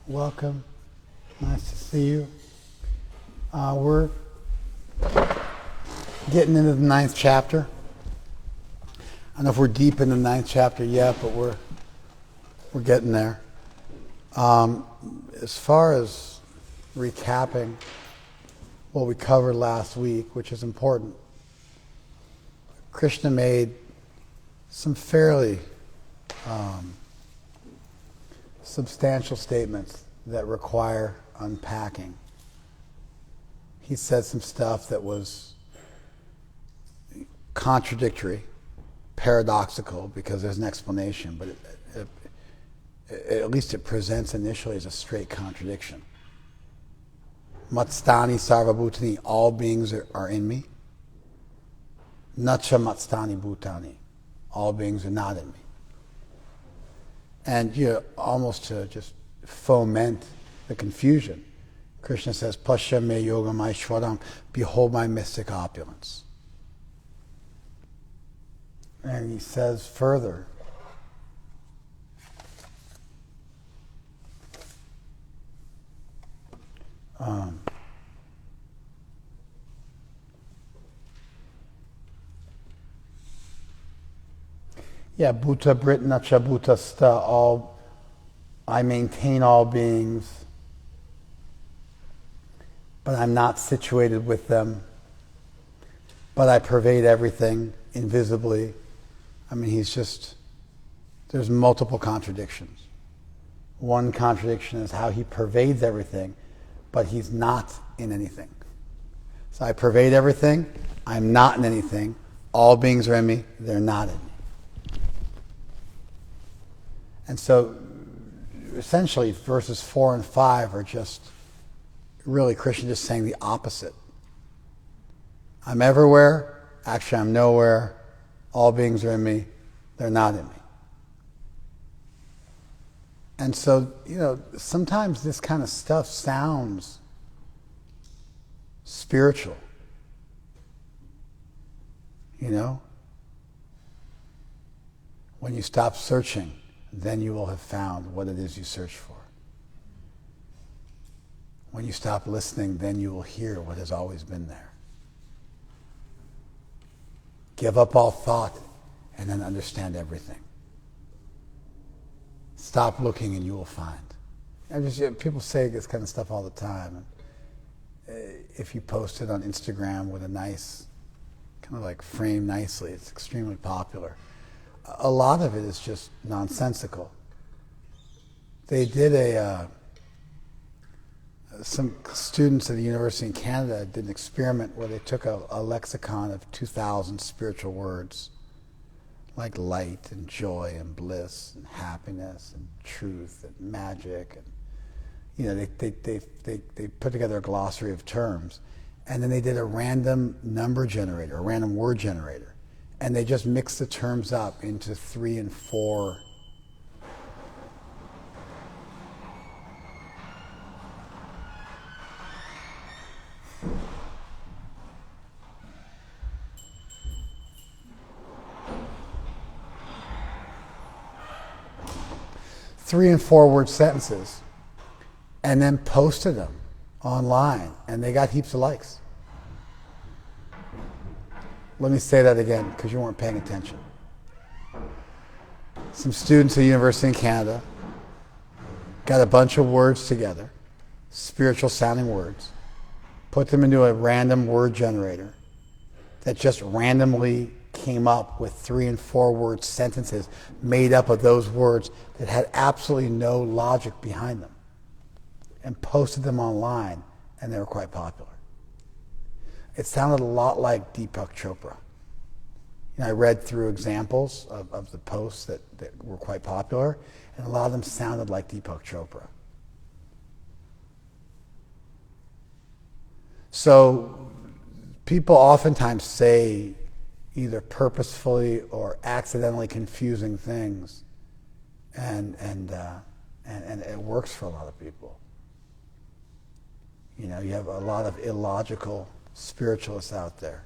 welcome. Nice to see you. We're getting into the 9th chapter. I don't know if we're deep in the 9th chapter yet, but we're getting there. As far as recapping what we covered last week, which is important, Krishna made some fairly substantial statements that require unpacking. He said some stuff that was contradictory, paradoxical, because there's an explanation, but at least it presents initially as a straight contradiction. Matstani sarvabhutani, all beings are in me. Nacha matstani bhutani, all beings are not in me. And almost to just foment the confusion, Krishna says, Pasya me yogam aishwaram, behold my mystic opulence. And he says further, Bhuta Britna cha Bhuta sta, I maintain all beings, but I'm not situated with them, but I pervade everything invisibly. I mean, there's multiple contradictions. One contradiction is how he pervades everything, but he's not in anything. So I pervade everything, I'm not in anything, all beings are in me, they're not in me. And so, essentially, verses 4 and 5 are just really Krishna just saying the opposite. I'm everywhere, actually I'm nowhere, all beings are in me, they're not in me. And so, sometimes this kind of stuff sounds spiritual. When you stop searching, then you will have found what it is you search for. When you stop listening, then you will hear what has always been there. Give up all thought and then understand everything. Stop looking and you will find. People say this kind of stuff all the time. If you post it on Instagram with a nice, kind of like framed nicely, it's extremely popular. A lot of it is just nonsensical. They did some students at the university in Canada did an experiment where they took a lexicon of 2,000 spiritual words, like light and joy and bliss and happiness and truth and magic, and they put together a glossary of terms, and then they did a random number generator, a random word generator. And they just mix the terms up into 3 and 4. Three and 4 word sentences, and then posted them online, and they got heaps of likes. Let me say that again, because you weren't paying attention. Some students at the university in Canada got a bunch of words together, spiritual sounding words, put them into a random word generator that just randomly came up with 3 and 4 word sentences made up of those words that had absolutely no logic behind them, and posted them online, and they were quite popular. It sounded a lot like Deepak Chopra. I read through examples of the posts that were quite popular, and a lot of them sounded like Deepak Chopra. So people oftentimes say either purposefully or accidentally confusing things, and it works for a lot of people. You have a lot of illogical spiritualists out there.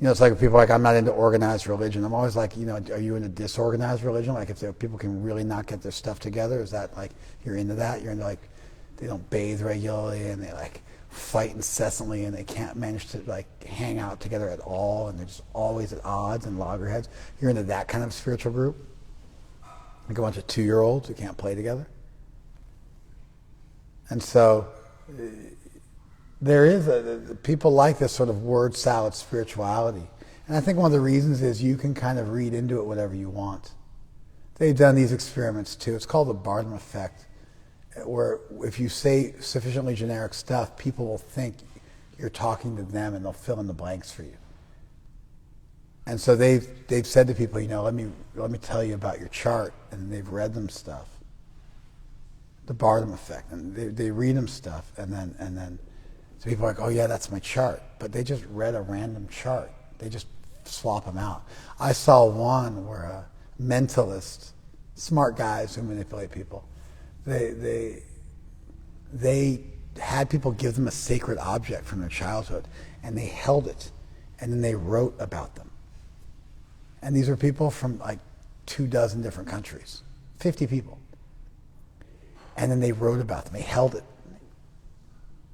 It's like people are like, I'm not into organized religion. I'm always like, are you into disorganized religion? Like if people can really not get their stuff together, is that like, you're into that? You're into like, they don't bathe regularly and they like fight incessantly and they can't manage to like hang out together at all and they're just always at odds and loggerheads. You're into that kind of spiritual group? Like a bunch of 2-year-olds who can't play together? And so there is people like this sort of word salad spirituality. And I think one of the reasons is you can kind of read into it whatever you want. They've done these experiments too. It's called the Barnum effect, where if you say sufficiently generic stuff, people will think you're talking to them and they'll fill in the blanks for you. And so they've said to people, let me tell you about your chart, and they've read them stuff. The Barnum effect, and they read them stuff, and then so people are like, oh yeah, that's my chart, but they just read a random chart. They just swap them out. I saw one where a mentalist, smart guys who manipulate people, they had people give them a sacred object from their childhood, and they held it, and then they wrote about them. And these were people from like 24 different countries, 50 people. And then they wrote about them. They held it,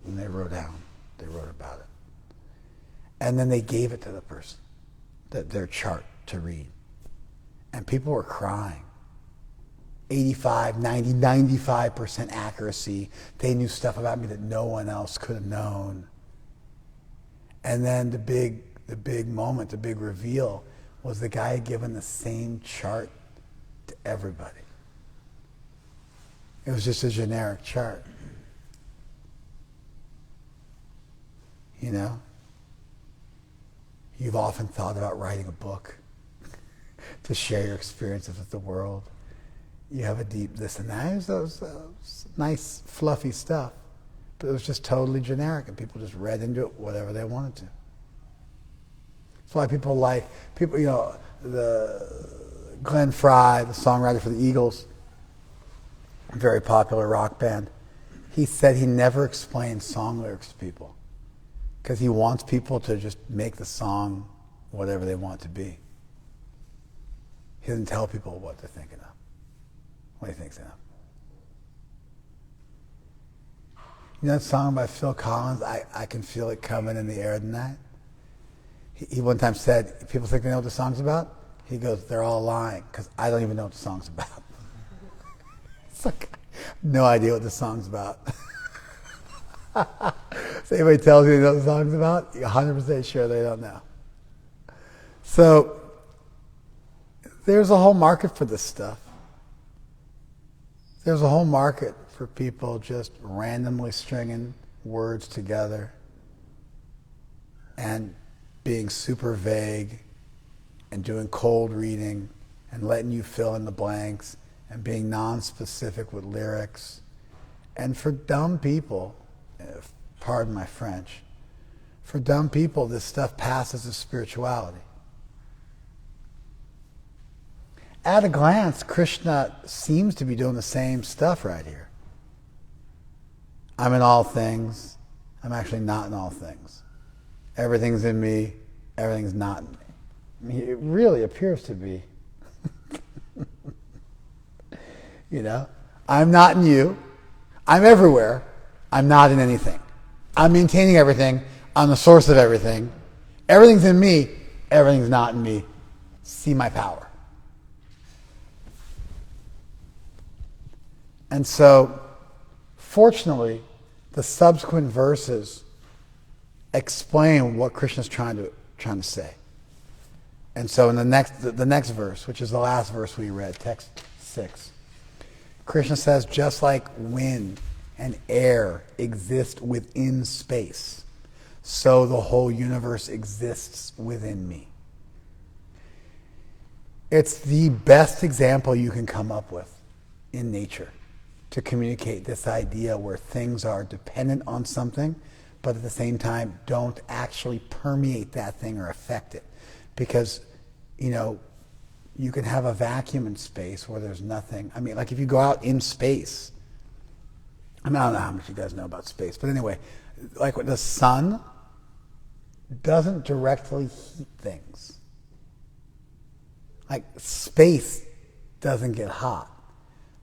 and they wrote about it. And then they gave it to the person, their chart to read. And people were crying. 85, 90, 95% accuracy. They knew stuff about me that no one else could have known. And then the big moment, the big reveal was the guy had given the same chart to everybody. It was just a generic chart. You've often thought about writing a book to share your experiences with the world. You have a deep this and that. It was nice, fluffy stuff. But it was just totally generic, and people just read into it whatever they wanted to. That's why the Glenn Frey, the songwriter for the Eagles, a very popular rock band, he said he never explains song lyrics to people because he wants people to just make the song whatever they want it to be. He doesn't tell people what they're thinking of, what he thinks of. That song by Phil Collins, I Can Feel It Coming in the Air tonight? He one time said, people think they know what the song's about? He goes, they're all lying, because I don't even know what the song's about. It's like, no idea what the song's about. So anybody tells you they know what the song's about, you're 100% sure they don't know. So there's a whole market for this stuff. There's a whole market for people just randomly stringing words together and being super vague and doing cold reading and letting you fill in the blanks and being non-specific with lyrics. And for dumb people, pardon my French, for dumb people, this stuff passes as spirituality. At a glance, Krishna seems to be doing the same stuff right here. I'm in all things. I'm actually not in all things. Everything's in me. Everything's not in me. I mean, it really appears to be. I'm not in you. I'm everywhere. I'm not in anything. I'm maintaining everything. I'm the source of everything. Everything's in me. Everything's not in me. See my power. And so, fortunately, the subsequent verses explain what Krishna's trying to say. And so in the next verse, which is the last verse we read, text 6, Krishna says, just like wind and air exist within space, so the whole universe exists within me. It's the best example you can come up with in nature to communicate this idea where things are dependent on something, but at the same time don't actually permeate that thing or affect it. Because, you can have a vacuum in space where there's nothing. I mean, like if you go out in space, I don't know how much you guys know about space, but anyway, like with the sun, doesn't directly heat things. Like space doesn't get hot,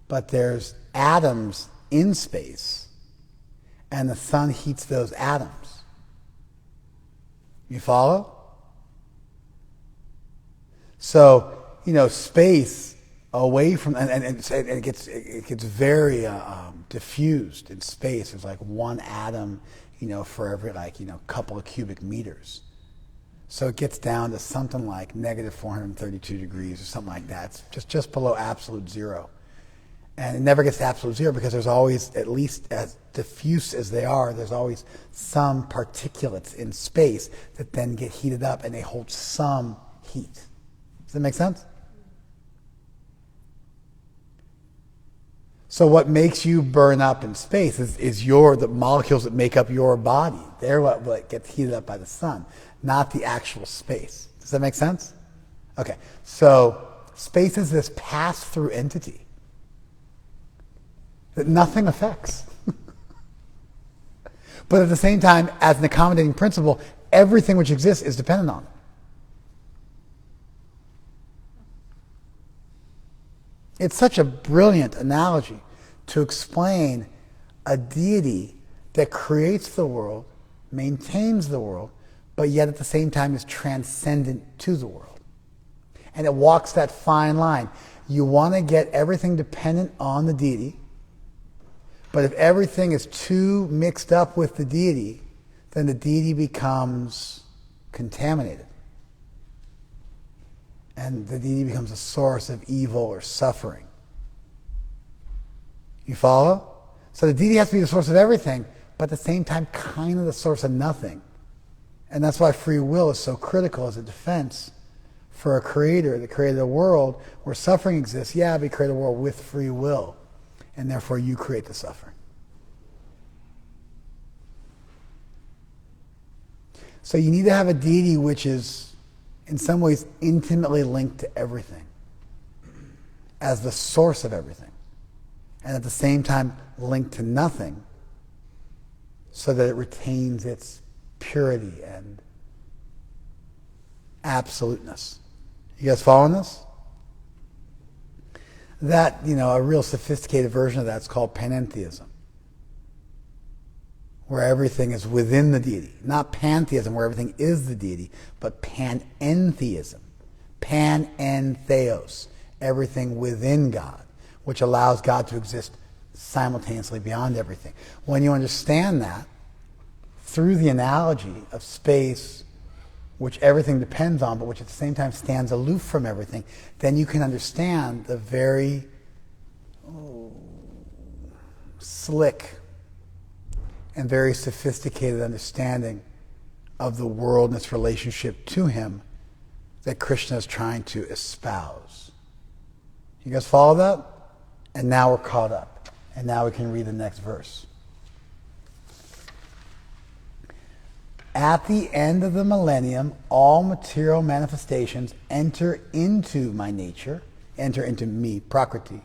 but there's atoms in space, and the sun heats those atoms. You follow? So, space away from, and it gets very diffused in space. There's like one atom, for every couple of cubic meters. So it gets down to something like negative 432 degrees or something like that. It's just below absolute zero. And it never gets to absolute zero because there's always, at least as diffuse as they are, there's always some particulates in space that then get heated up and they hold some heat. Does that make sense? So what makes you burn up in space is the molecules that make up your body. They're what gets heated up by the sun, not the actual space. Does that make sense? Okay, so space is this pass-through entity that nothing affects. But at the same time, as an accommodating principle, everything which exists is dependent on it. It's such a brilliant analogy to explain a deity that creates the world, maintains the world, but yet at the same time is transcendent to the world. And it walks that fine line. You want to get everything dependent on the deity, but if everything is too mixed up with the deity, then the deity becomes contaminated. And the deity becomes a source of evil or suffering. You follow? So the deity has to be the source of everything, but at the same time kind of the source of nothing. And that's why free will is so critical as a defense for a creator that created a world where suffering exists. Yeah, but he created a world with free will, and therefore you create the suffering. So you need to have a deity which is in some ways intimately linked to everything as the source of everything, and at the same time linked to nothing so that it retains its purity and absoluteness. You guys following this? That, a real sophisticated version of that is called panentheism, where everything is within the deity. Not pantheism, where everything is the deity, but panentheism. Panentheos, everything within God, which allows God to exist simultaneously beyond everything. When you understand that, through the analogy of space, which everything depends on, but which at the same time stands aloof from everything, then you can understand the very slick and very sophisticated understanding of the world and its relationship to him that Krishna is trying to espouse. You guys follow that? And now we're caught up. And now we can read the next verse. At the end of the millennium, all material manifestations enter into my nature, enter into me, Prakriti.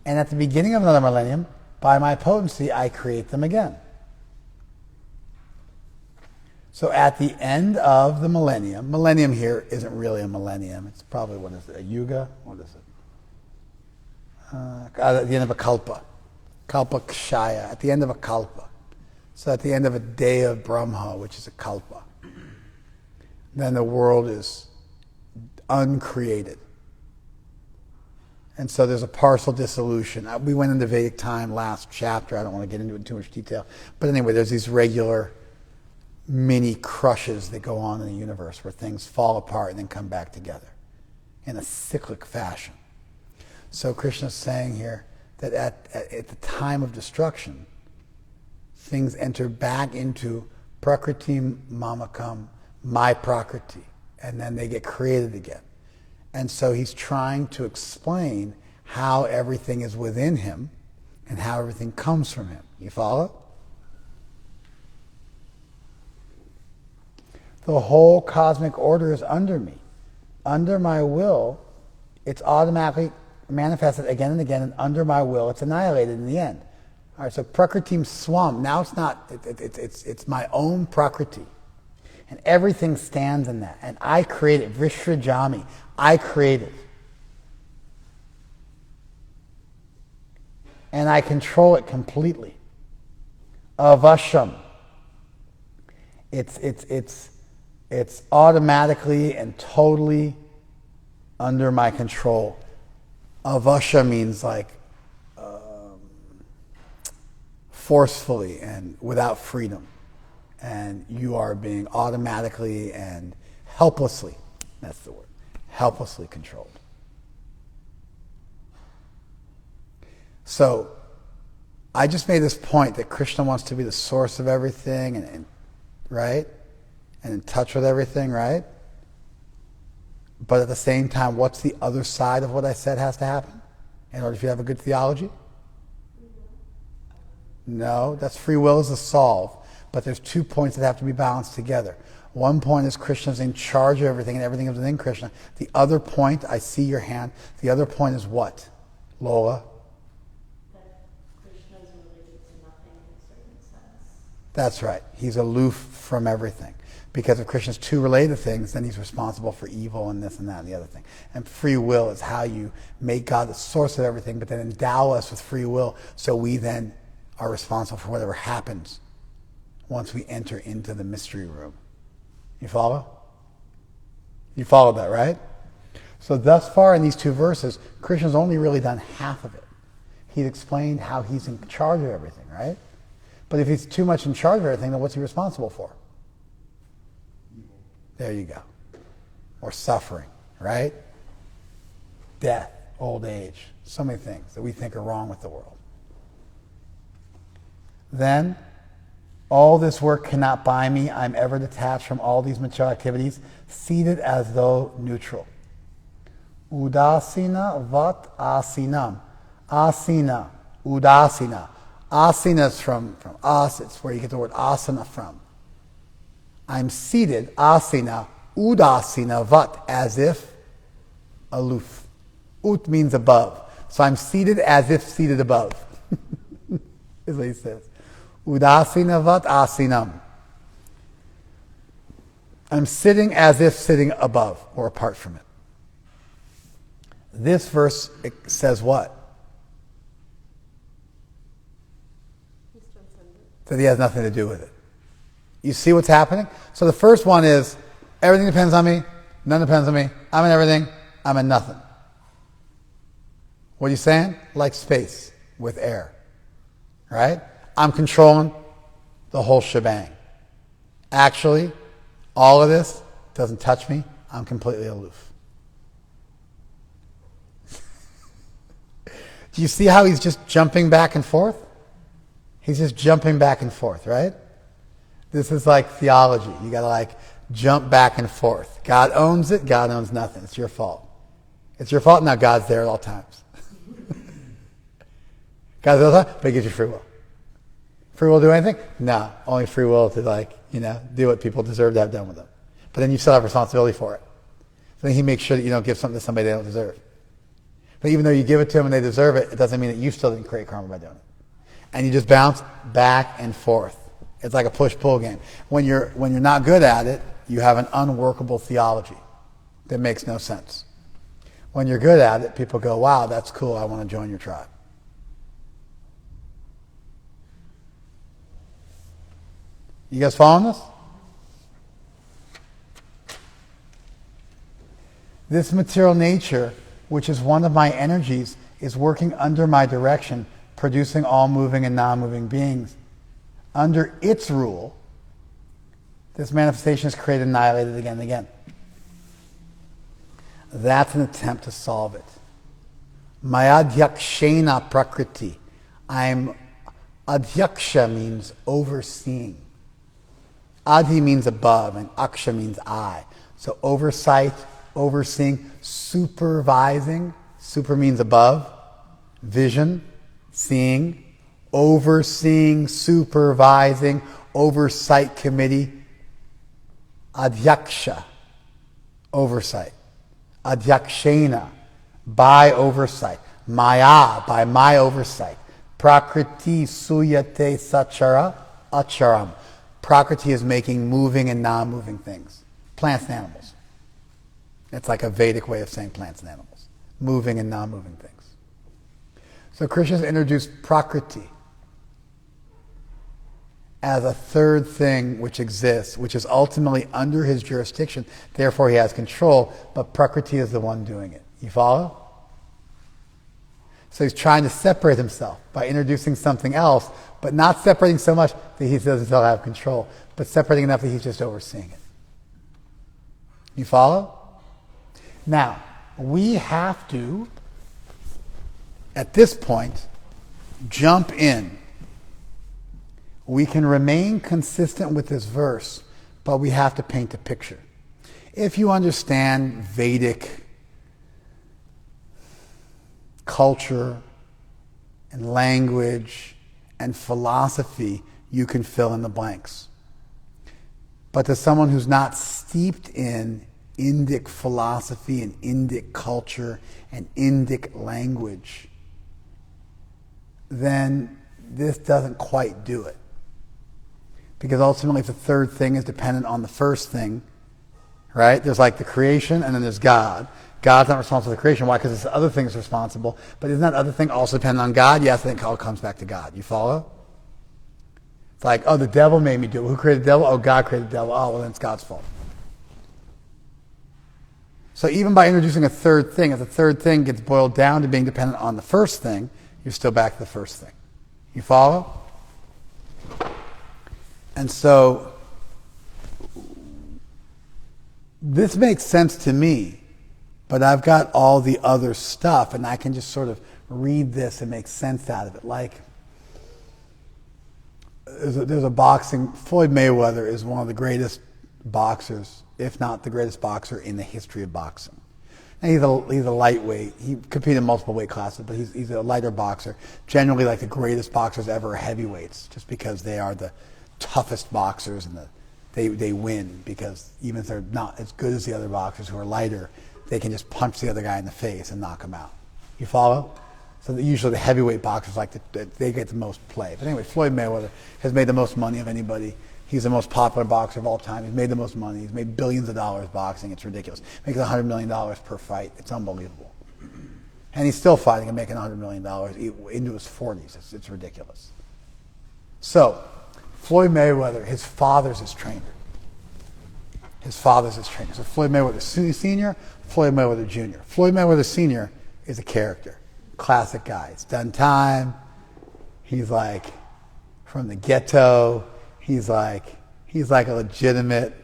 And at the beginning of another millennium, by my potency, I create them again. So at the end of the millennium here isn't really a millennium. It's probably, what is it, a yuga? What is it? At the end of a kalpa. Kalpa kshaya, at the end of a kalpa. So at the end of a day of Brahma, which is a kalpa. Then the world is uncreated. And so there's a partial dissolution. We went into Vedic time last chapter. I don't want to get into it in too much detail. But anyway, there's these regular mini crushes that go on in the universe where things fall apart and then come back together in a cyclic fashion. So Krishna's saying here that at the time of destruction, things enter back into Prakriti Mamakam, my Prakriti, and then they get created again. And so he's trying to explain how everything is within him and how everything comes from him. You follow? The whole cosmic order is under me. Under my will, it's automatically manifested again and again, and under my will, it's annihilated in the end. All right, so Prakritim Swam, now it's not, it's my own Prakriti. And everything stands in that. And I create it. Vishrajami. I create it. And I control it completely. Avasham. It's automatically and totally under my control. Avasha means like forcefully and without freedom. And you are being automatically and helplessly, that's the word, helplessly controlled. So, I just made this point that Krishna wants to be the source of everything, and right? And in touch with everything, right? But at the same time, what's the other side of what I said has to happen in order for you to have a good theology? No, that's free will is the solve. But there's 2 points that have to be balanced together. One point is Krishna's in charge of everything and everything is within Krishna. The other point, I see your hand, the other point is what? Lola? That Krishna is related to nothing in a certain sense. That's right. He's aloof from everything. Because if Krishna's too related to things, then he's responsible for evil and this and that and the other thing. And free will is how you make God the source of everything, but then endow us with free will so we then are responsible for whatever happens once we enter into the mystery room. You follow? You followed that, right? So thus far in these 2 verses, Krishna's only really done half of it. He's explained how he's in charge of everything, right? But if he's too much in charge of everything, then what's he responsible for? There you go. Or suffering, right? Death, old age, so many things that we think are wrong with the world. Then, all this work cannot buy me. I'm ever detached from all these material activities, seated as though neutral. Udasina vat asinam. Asina, udasina. Asina is from as, it's where you get the word asana from. I'm seated, asina, udasina vat, as if aloof. Ut means above. So I'm seated as if seated above. Is what he says. Udasina vat asinam. I'm sitting as if sitting above or apart from it. This verse says what? That he has nothing to do with it. You see what's happening? So the first one is, everything depends on me, none depends on me, I'm in everything, I'm in nothing. What are you saying? Like space with air. Right? I'm controlling the whole shebang. Actually, all of this doesn't touch me, I'm completely aloof. Do you see how he's just jumping back and forth? He's just jumping back and forth, right? This is like theology. You got to like jump back and forth. God owns it. God owns nothing. It's your fault. It's your fault. Now God's there at all times. God's there all the time, but he gives you free will. Free will do anything? No. Only free will to do what people deserve to have done with them. But then you still have responsibility for it. So then he makes sure that you don't give something to somebody they don't deserve. But even though you give it to them and they deserve it, it doesn't mean that you still didn't create karma by doing it. And you just bounce back and forth. It's like a push-pull game. When you're not good at it, you have an unworkable theology that makes no sense. When you're good at it, people go, wow, that's cool, I want to join your tribe. You guys following this? This material nature, which is one of my energies, is working under my direction, producing all moving and non-moving beings. Under its rule, this manifestation is created and annihilated again and again. That's an attempt to solve it. Mayadhyakshena prakriti. Adhyaksha means overseeing. Adhi means above, and aksha means I. So oversight, overseeing, supervising. Super means above. Vision, seeing. Overseeing, supervising, oversight committee. Adhyaksha, oversight. Adhyakshena, by oversight. Maya, by my oversight. Prakriti suyate sachara acharam. Prakriti is making moving and non-moving things. Plants and animals. It's like a Vedic way of saying plants and animals. Moving and non-moving things. So Krishna's introduced Prakriti as a third thing which exists, which is ultimately under his jurisdiction, therefore he has control, but Prakriti is the one doing it. You follow? So he's trying to separate himself by introducing something else, but not separating so much that he doesn't still have control, but separating enough that he's just overseeing it. You follow? Now, we have to, at this point, jump in. We can remain consistent with this verse, but we have to paint a picture. If you understand Vedic culture and language and philosophy, you can fill in the blanks. But to someone who's not steeped in Indic philosophy and Indic culture and Indic language, then this doesn't quite do it. Because ultimately, if the third thing is dependent on the first thing, right? There's like the creation and then there's God. God's not responsible for the creation. Why? Because this other thing is responsible. But isn't that other thing also dependent on God? Yes, I think it all comes back to God. You follow? It's like, oh, the devil made me do it. Who created the devil? Oh, God created the devil. Oh, well, then it's God's fault. So even by introducing a third thing, if the third thing gets boiled down to being dependent on the first thing, you're still back to the first thing. You follow? And so this makes sense to me, but I've got all the other stuff, and I can just sort of read this and make sense out of it. Like, there's a boxing, Floyd Mayweather is one of the greatest boxers, if not the greatest boxer in the history of boxing. And he's a lightweight. He competed in multiple weight classes, but he's a lighter boxer. Generally, like the greatest boxers ever are heavyweights, just because they are the toughest boxers, and they win because even if they're not as good as the other boxers who are lighter, they can just punch the other guy in the face and knock him out. You follow? So usually the heavyweight boxers they get the most play. But anyway, Floyd Mayweather has made the most money of anybody. He's the most popular boxer of all time. He's made the most money. He's made billions of dollars boxing. It's ridiculous. Makes $100 million per fight. It's unbelievable. And he's still fighting and making $100 million into his 40s. It's ridiculous. So, Floyd Mayweather, his father's his trainer. His father's his trainer. So Floyd Mayweather Sr., Floyd Mayweather Jr. Floyd Mayweather Sr. is a character. Classic guy. He's done time. He's like from the ghetto. He's like a legitimate,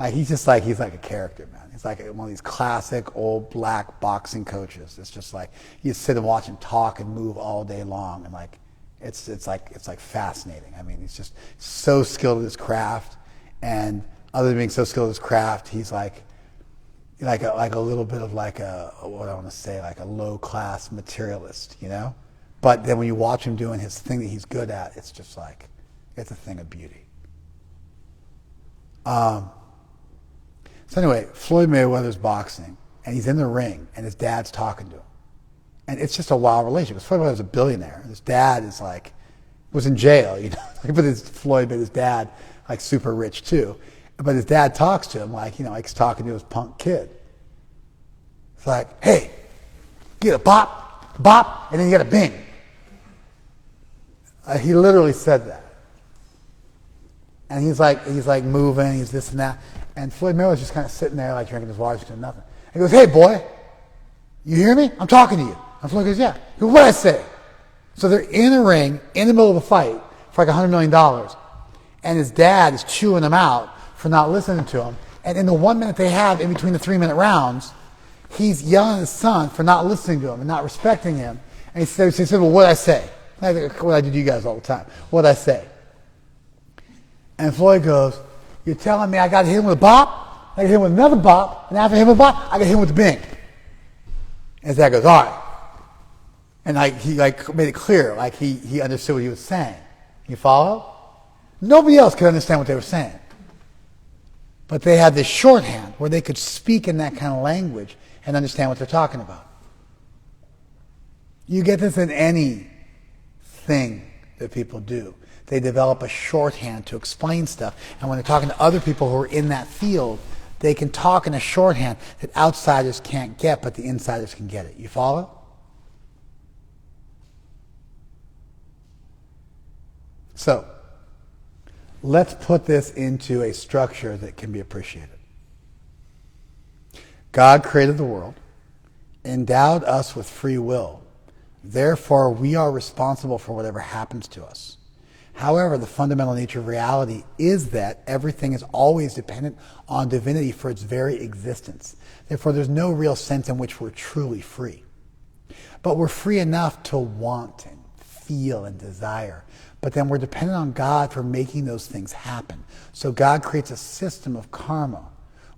he's like a character, man. He's like one of these classic old black boxing coaches. It's just like you sit and watch him talk and move all day long, and like it's like fascinating. I mean, he's just so skilled at his craft, and other than being so skilled at his craft, he's like a little bit of like a, what I want to say, like a low class materialist, you know. But then when you watch him doing his thing that he's good at, it's just like, it's a thing of beauty. So anyway, Floyd Mayweather's boxing, and he's in the ring, and his dad's talking to him. And it's just a wild relationship, because Floyd Mayweather's a billionaire, and his dad is like, was in jail, you know. But his dad, like super rich too. But his dad talks to him like, you know, like he's talking to his punk kid. It's like, hey, get a bop, bop, and then you get a bing. He literally said that. And he's like moving, he's this and that. And Floyd Mayweather's just kind of sitting there like drinking his water, just doing nothing. He goes, hey boy, you hear me? I'm talking to you. And Floyd goes, yeah. He goes, what'd I say? So they're in a ring, in the middle of a fight, for like $100 million. And his dad is chewing him out for not listening to him. And in the 1 minute they have in between the 3-minute rounds, he's yelling at his son for not listening to him and not respecting him. And he said, well, what'd I say? What I do to you guys all the time. What'd I say? And Floyd goes, you're telling me I got to hit him with a bop, I got to hit him with another bop, and after I hit him with a bop, I got to hit him with the bing. And his dad goes, all right. And he made it clear, like he understood what he was saying. You follow? Nobody else could understand what they were saying. But they had this shorthand where they could speak in that kind of language and understand what they're talking about. You get this in any thing that people do. They develop a shorthand to explain stuff. And when they're talking to other people who are in that field, they can talk in a shorthand that outsiders can't get, but the insiders can get it. You follow? So, let's put this into a structure that can be appreciated. God created the world, endowed us with free will. Therefore, we are responsible for whatever happens to us. However, the fundamental nature of reality is that everything is always dependent on divinity for its very existence. Therefore, there's no real sense in which we're truly free. But we're free enough to want and feel and desire. But then we're dependent on God for making those things happen. So God creates a system of karma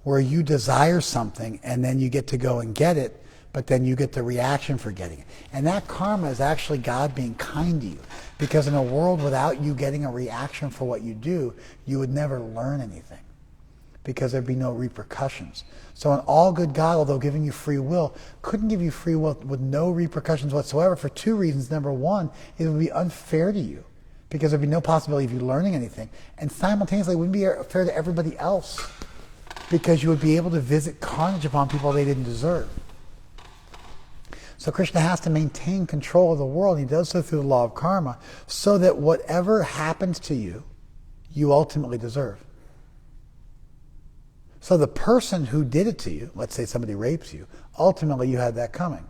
where you desire something and then you get to go and get it, but then you get the reaction for getting it. And that karma is actually God being kind to you. Because in a world without you getting a reaction for what you do, you would never learn anything. Because there'd be no repercussions. So an all good God, although giving you free will, couldn't give you free will with no repercussions whatsoever for two reasons. Number one, it would be unfair to you. Because there'd be no possibility of you learning anything. And simultaneously, it wouldn't be fair to everybody else. Because you would be able to visit carnage upon people they didn't deserve. So Krishna has to maintain control of the world. He does so through the law of karma, so that whatever happens to you, you ultimately deserve. So the person who did it to you, let's say somebody rapes you, ultimately you had that coming.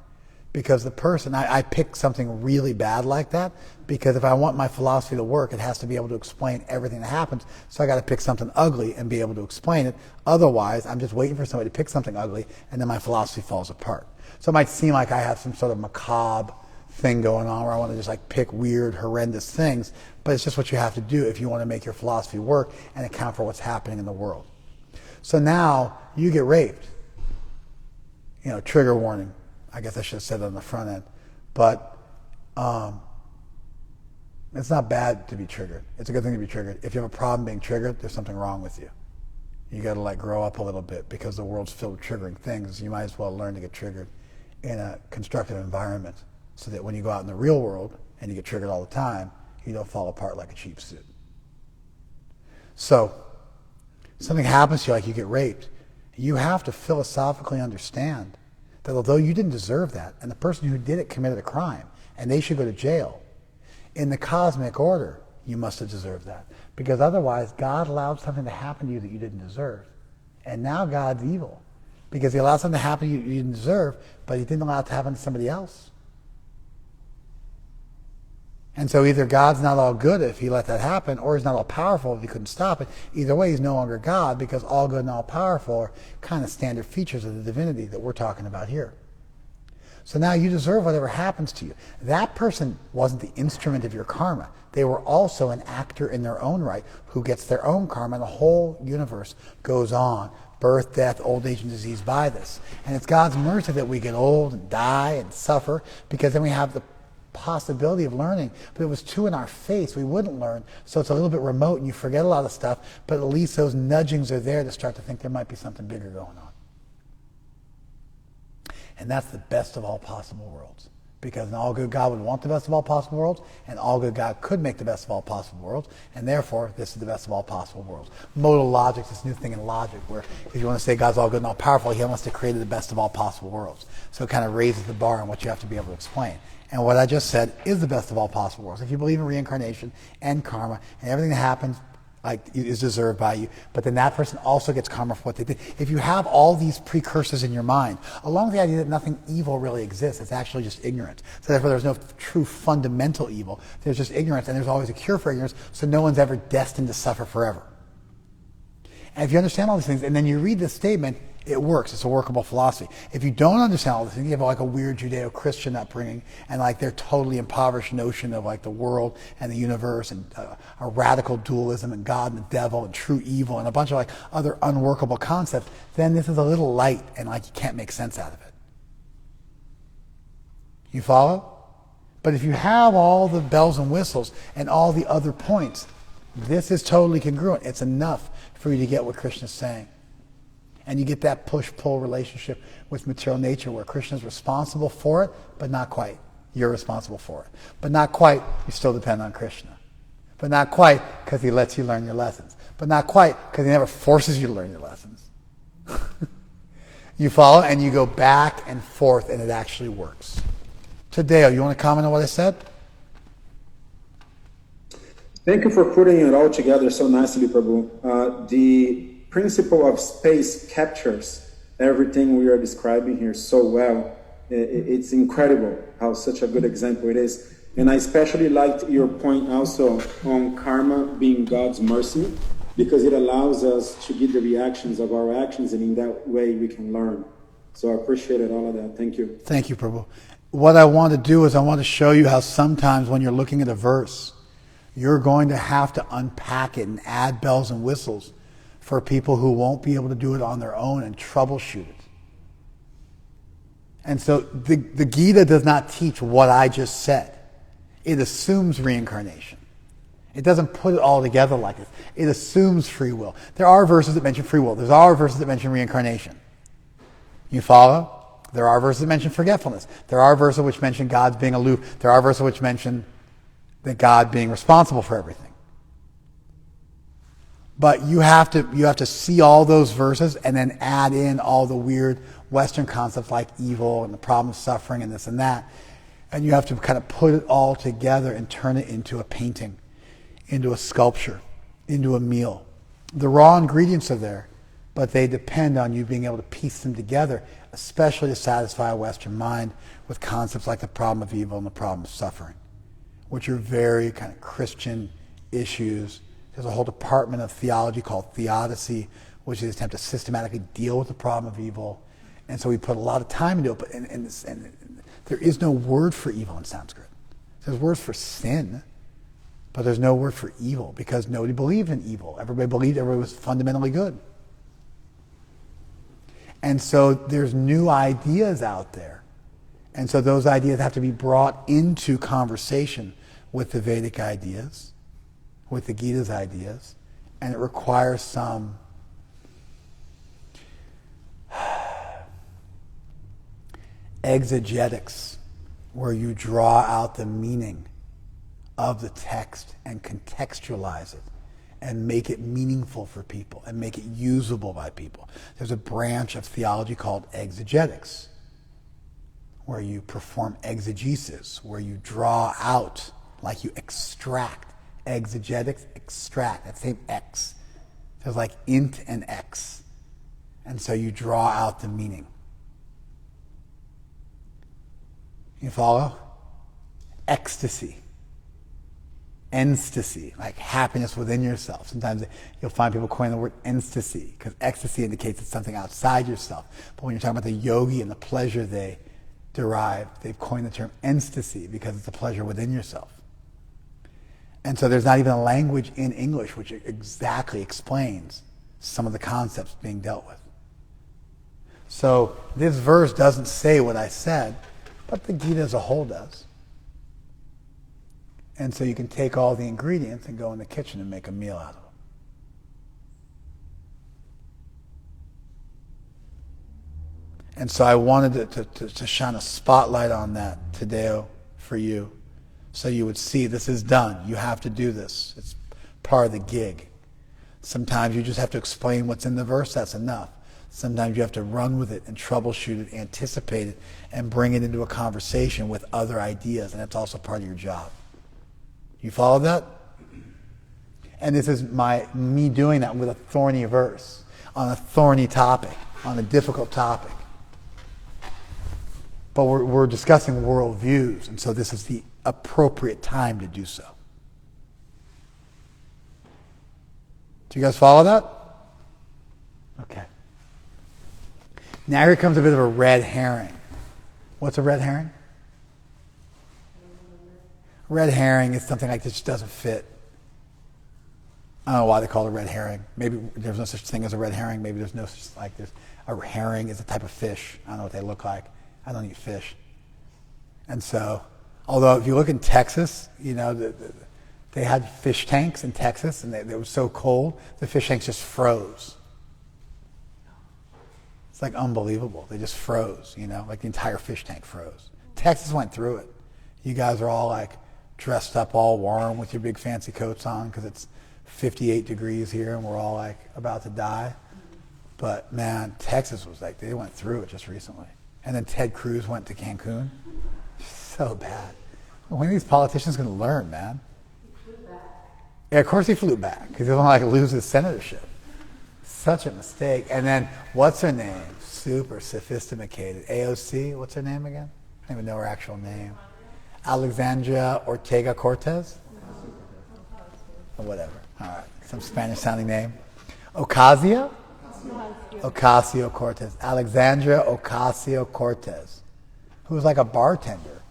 Because the person, I pick something really bad like that, because if I want my philosophy to work, it has to be able to explain everything that happens. So I got to pick something ugly and be able to explain it. Otherwise, I'm just waiting for somebody to pick something ugly, and then my philosophy falls apart. So it might seem like I have some sort of macabre thing going on where I want to just like pick weird, horrendous things, but it's just what you have to do if you want to make your philosophy work and account for what's happening in the world. So now you get raped. Trigger warning. I guess I should have said it on the front end. But it's not bad to be triggered. It's a good thing to be triggered. If you have a problem being triggered, there's something wrong with you. You got to grow up a little bit, because the world's filled with triggering things. You might as well learn to get triggered in a constructive environment, so that when you go out in the real world and you get triggered all the time, you don't fall apart like a cheap suit. So something happens to you, like you get raped, you have to philosophically understand that although you didn't deserve that, and the person who did it committed a crime, and they should go to jail, in the cosmic order, you must have deserved that. Because otherwise, God allowed something to happen to you that you didn't deserve. And now God's evil. Because he allowed something to happen to you didn't deserve, but he didn't allow it to happen to somebody else. And so either God's not all good if he let that happen, or he's not all powerful if he couldn't stop it. Either way, he's no longer God, because all good and all powerful are kind of standard features of the divinity that we're talking about here. So now you deserve whatever happens to you. That person wasn't the instrument of your karma. They were also an actor in their own right who gets their own karma, and the whole universe goes on. Birth, death, old age, and disease by this. And it's God's mercy that we get old and die and suffer, because then we have the possibility of learning. But if it was too in our face, we wouldn't learn. So it's a little bit remote and you forget a lot of stuff, but at least those nudgings are there to start to think there might be something bigger going on. And that's the best of all possible worlds. Because an all-good God would want the best of all possible worlds, and all-good God could make the best of all possible worlds, and therefore, this is the best of all possible worlds. Modal logic is this new thing in logic, where if you want to say God's all good and all powerful, he must have created the best of all possible worlds. So it kind of raises the bar on what you have to be able to explain. And what I just said is the best of all possible worlds. If you believe in reincarnation and karma, and everything that happens is deserved by you, but then that person also gets karma for what they did. If you have all these precursors in your mind, along with the idea that nothing evil really exists, it's actually just ignorance. So therefore there's no true fundamental evil. There's just ignorance, and there's always a cure for ignorance, so no one's ever destined to suffer forever. And if you understand all these things, and then you read this statement, it works. It's a workable philosophy. If you don't understand all this, you have a weird Judeo-Christian upbringing, and their totally impoverished notion of the world and the universe, and a radical dualism, and God and the devil, and true evil, and a bunch of other unworkable concepts, then this is a little light, and you can't make sense out of it. You follow? But if you have all the bells and whistles and all the other points, this is totally congruent. It's enough for you to get what Krishna's saying. And you get that push-pull relationship with material nature where Krishna's responsible for it, but not quite. You're responsible for it. But not quite, you still depend on Krishna. But not quite, because he lets you learn your lessons. But not quite, because he never forces you to learn your lessons. You follow, and you go back and forth, and it actually works. So Dale, you want to comment on what I said? Thank you for putting it all together so nicely, Prabhu. The principle of space captures everything we are describing here so well. It's incredible how such a good example it is. And I especially liked your point also on karma being God's mercy, because it allows us to get the reactions of our actions, and in that way we can learn. So I appreciated all of that. Thank you. Thank you, Prabhu. What I want to do is I want to show you how sometimes when you're looking at a verse, you're going to have to unpack it and add bells and whistles for people who won't be able to do it on their own and troubleshoot it. And so the Gita does not teach what I just said. It assumes reincarnation. It doesn't put it all together like this. It assumes free will. There are verses that mention free will. There are verses that mention reincarnation. You follow? There are verses that mention forgetfulness. There are verses which mention God's being aloof. There are verses which mention that God being responsible for everything. But you have to see all those verses and then add in all the weird Western concepts like evil and the problem of suffering and this and that. And you have to kind of put it all together and turn it into a painting, into a sculpture, into a meal. The raw ingredients are there, but they depend on you being able to piece them together, especially to satisfy a Western mind with concepts like the problem of evil and the problem of suffering, which are very kind of Christian issues. There's a whole department of theology called theodicy, which is an attempt to systematically deal with the problem of evil. And so we put a lot of time into it, but and there is no word for evil in Sanskrit. There's words for sin, but there's no word for evil because nobody believed in evil. Everybody believed everybody was fundamentally good. And so there's new ideas out there. And so those ideas have to be brought into conversation with the Vedic ideas, with the Gita's ideas, and it requires some exegetics, where you draw out the meaning of the text and contextualize it and make it meaningful for people and make it usable by people. There's a branch of theology called exegetics, where you perform exegesis, where you draw out, like you extract. Exegetics, extract, that same X. There's like int and X. And so you draw out the meaning. You follow? Ecstasy. Ecstasy, like happiness within yourself. Sometimes you'll find people coin the word ecstasy, because ecstasy indicates it's something outside yourself. But when you're talking about the yogi and the pleasure they derive, they've coined the term ecstasy because it's a pleasure within yourself. And so there's not even a language in English which exactly explains some of the concepts being dealt with. So this verse doesn't say what I said, but the Gita as a whole does. And so you can take all the ingredients and go in the kitchen and make a meal out of them. And so I wanted to shine a spotlight on that today for you, so you would see this is done. You have to do this. It's part of the gig. Sometimes you just have to explain what's in the verse. That's enough. Sometimes you have to run with it and troubleshoot it, anticipate it, and bring it into a conversation with other ideas. And that's also part of your job. You follow that? And this is me doing that with a thorny verse, on a thorny topic, on a difficult topic. But we're discussing worldviews, and so this is the appropriate time to do so. Do you guys follow that? Okay. Now here comes a bit of a red herring. What's a red herring? Red herring is something like this just doesn't fit. I don't know why they call it a red herring. Maybe there's no such thing as a red herring. Maybe there's no such like this. A herring is a type of fish. I don't know what they look like. I don't eat fish. And so, although if you look in Texas, you know, they had fish tanks in Texas, and they were so cold, the fish tanks just froze. It's like unbelievable. They just froze, you know, like the entire fish tank froze. Texas went through it. You guys are all like dressed up all warm with your big fancy coats on because it's 58 degrees here and we're all like about to die. But man, Texas was like, they went through it just recently. And then Ted Cruz went to Cancun. So bad. When are these politicians going to learn, man? He flew back. Yeah, of course he flew back because he didn't want to lose his senatorship. Such a mistake. And then, what's her name? Super sophisticated. AOC, what's her name again? I don't even know her actual name. Alexandria Ortega-Cortez? Or whatever. All right. Some Spanish-sounding name. Ocasio? Ocasio-Cortez. Alexandria Ocasio-Cortez, who's like a bartender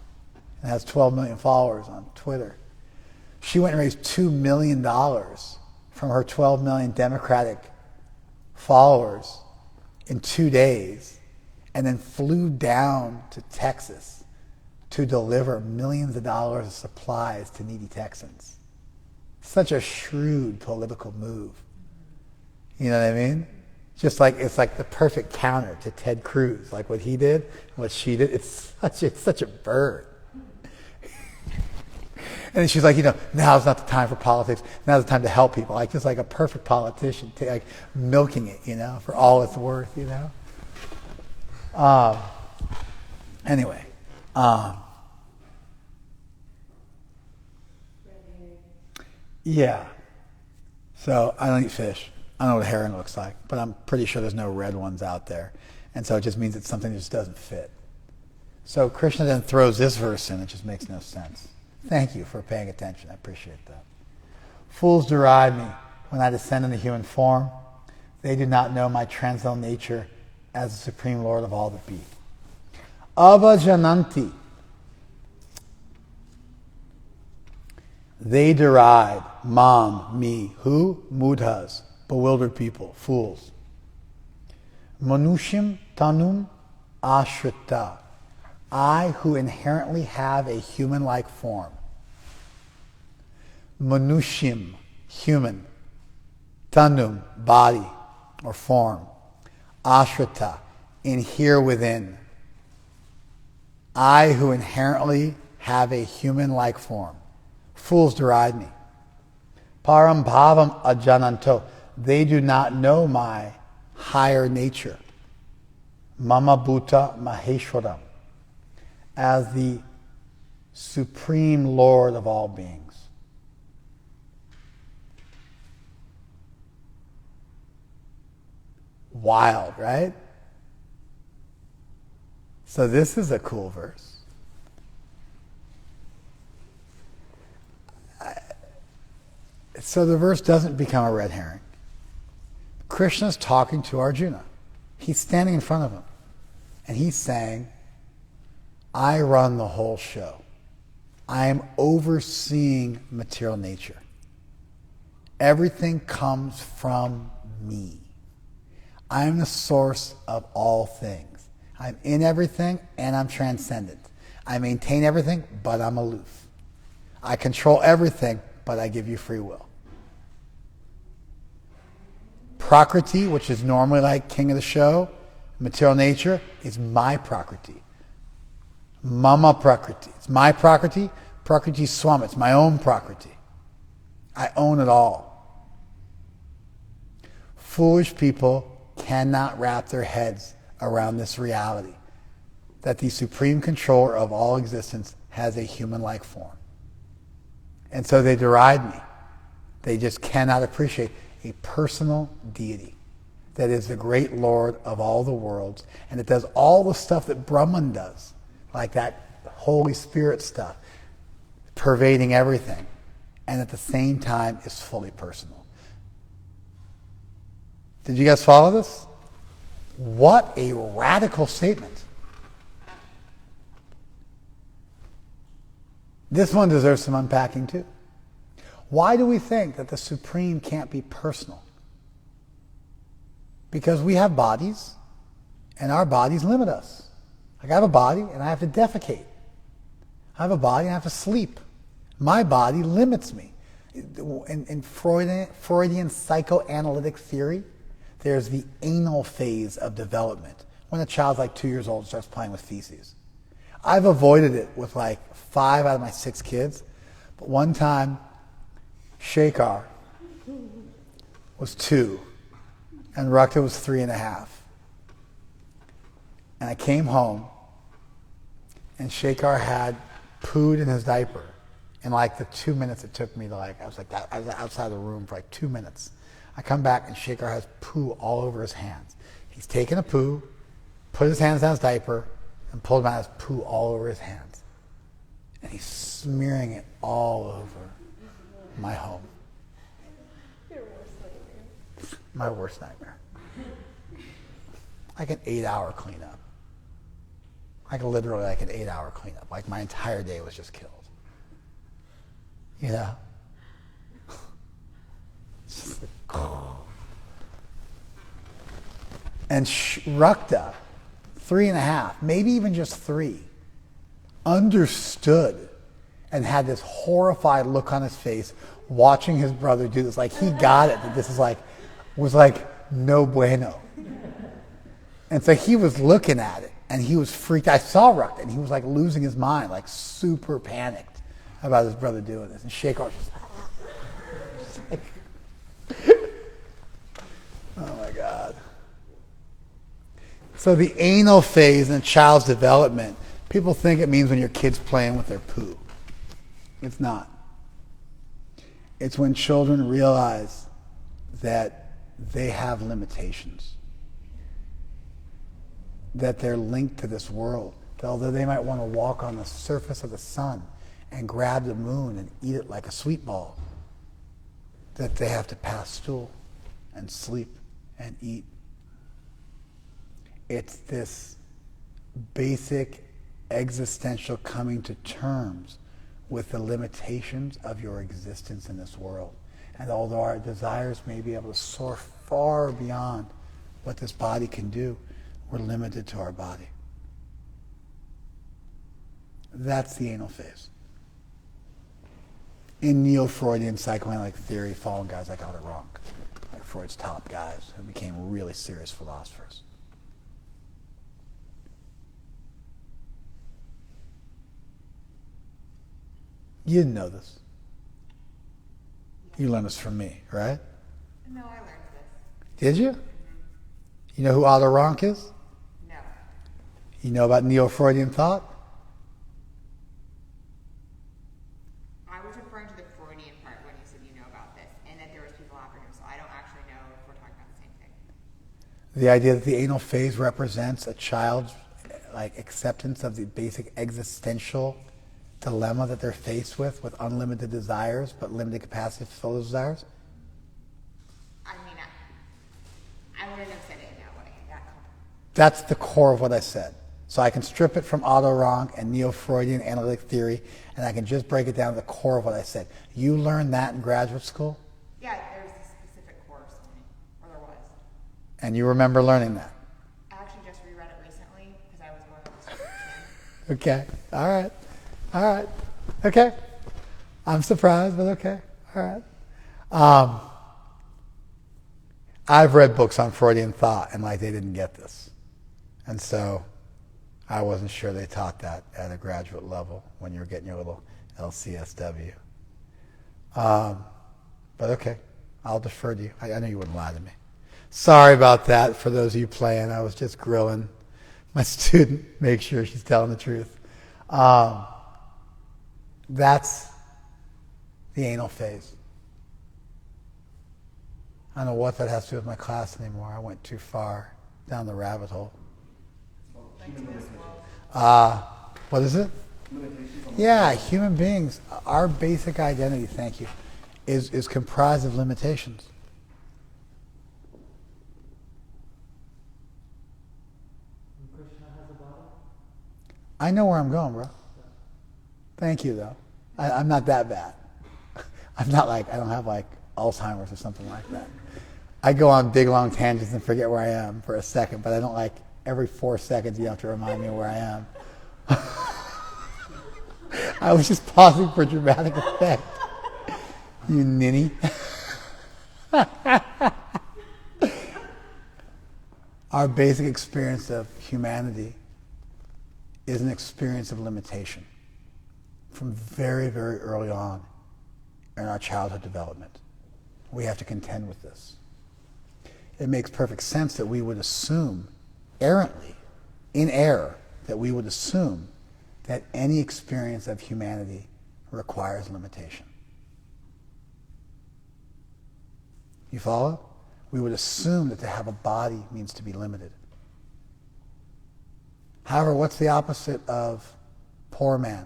and has 12 million followers on Twitter. She went and raised $2 million from her 12 million Democratic followers in 2 days and then flew down to Texas to deliver millions of dollars of supplies to needy Texans. Such a shrewd political move. You know what I mean? Just like, it's like the perfect counter to Ted Cruz, like what he did, what she did. It's such a bird. And then she's like, now's not the time for politics. Now's the time to help people. Like, just like a perfect politician, like milking it, for all it's worth, Anyway. Yeah. So I don't eat fish. I don't know what a herring looks like, but I'm pretty sure there's no red ones out there. And so it just means it's something that just doesn't fit. So Krishna then throws this verse in. It just makes no sense. Thank you for paying attention. I appreciate that. Fools deride me when I descend in the human form. They do not know my transcendental nature as the Supreme Lord of all that be. Avajananti. They deride mam, me. Who? Mudhas. Bewildered people. Fools. Manushim tanum ashrita. I who inherently have a human-like form. Manushim, human. Tanum, body or form. Ashrita, in here within. I who inherently have a human-like form. Fools deride me. Param bhavam ajananto. They do not know my higher nature. Mama bhuta maheshwaram. As the Supreme Lord of all beings. Wild, right? So this is a cool verse. So the verse doesn't become a red herring. Krishna's talking to Arjuna. He's standing in front of him. And he's saying, I run the whole show. I am overseeing material nature. Everything comes from me. I am the source of all things. I'm in everything and I'm transcendent. I maintain everything, but I'm aloof. I control everything, but I give you free will. Prakriti, which is normally like king of the show, material nature, is my Prakriti. Mama Prakriti. It's my Prakriti. Prakriti Swam. It's my own Prakriti. I own it all. Foolish people cannot wrap their heads around this reality that the supreme controller of all existence has a human-like form. And so they deride me. They just cannot appreciate a personal deity that is the great Lord of all the worlds and that does all the stuff that Brahman does, like that Holy Spirit stuff, pervading everything, and at the same time is fully personal. Did you guys follow this? What a radical statement. This one deserves some unpacking too. Why do we think that the Supreme can't be personal? Because we have bodies, and our bodies limit us. Like I have a body, and I have to defecate. I have a body, and I have to sleep. My body limits me. In Freudian psychoanalytic theory, there's the anal phase of development, when a child's like 2 years old and starts playing with feces. I've avoided it with like 5 out of my 6 kids, But one time, Shekhar was 2, and Rakta was 3.5. And I came home, and Shekhar had pooed in his diaper. In like the 2 minutes it took me to I was outside the room for like 2 minutes. I come back and Shekhar has poo all over his hands. He's taken a poo, put his hands down his diaper, and pulled him out, his poo all over his hands. And he's smearing it all over my home. Your worst nightmare. My worst nightmare. Like an 8-hour cleanup. Literally like an 8-hour cleanup. Like my entire day was just killed. You know? And Rakta, 3.5, maybe even just 3, understood and had this horrified look on his face watching his brother do this. Like he got it, that this is was no bueno. And so he was looking at it and he was freaked. I saw Rakta and he was losing his mind, super panicked about his brother doing this. And Shekhar was just oh my God. So the anal phase in a child's development, people think it means when your kid's playing with their poo. It's not. It's when children realize that they have limitations, that they're linked to this world, that although they might want to walk on the surface of the sun and grab the moon and eat it like a sweet ball, that they have to pass stool and sleep and eat. It's this basic existential coming to terms with the limitations of your existence in this world. And although our desires may be able to soar far beyond what this body can do, we're limited to our body. That's the anal phase. In neo-Freudian psychoanalytic theory, fallen guys got it wrong. Like Freud's top guys who became really serious philosophers. You didn't know this. You learned this from me, right? No, I learned this. Did you? You know who Otto Rank is? No. You know about neo-Freudian thought? I was referring to the Freudian part when you said you know about this, and that there was people after him, so I don't actually know if we're talking about the same thing. The idea that the anal phase represents a child's acceptance of the basic existential dilemma that they're faced with unlimited desires but limited capacity to fulfill those desires? I mean, I wouldn't have said it in that way. That's the core of what I said. So I can strip it from Otto Rank and neo-Freudian analytic theory, and I can just break it down to the core of what I said. You learned that in graduate school? Yeah, there's a specific course on it, or there was. And you remember learning that? I actually just reread it recently because I was going to the Okay. All right. Okay. I'm surprised, but okay. All right. I've read books on Freudian thought, and they didn't get this. And so I wasn't sure they taught that at a graduate level when you were getting your little LCSW. But okay, I'll defer to you. I know you wouldn't lie to me. Sorry about that for those of you playing. I was just grilling my student, make sure she's telling the truth. That's the anal phase. I don't know what that has to do with my class anymore. I went too far down the rabbit hole. What is it? Yeah, human beings, our basic identity, thank you, is comprised of limitations. I know where I'm going, bro. Thank you, though. I'm not that bad. I'm not I don't have Alzheimer's or something like that. I go on big, long tangents and forget where I am for a second, but I don't every 4 seconds you have to remind me where I am. I was just pausing for dramatic effect. You ninny. Our basic experience of humanity is an experience of limitation from very, very early on in our childhood development. We have to contend with this. It makes perfect sense that we would assume, errantly, in error, that we would assume that any experience of humanity requires limitation. You follow? We would assume that to have a body means to be limited. However, what's the opposite of poor man?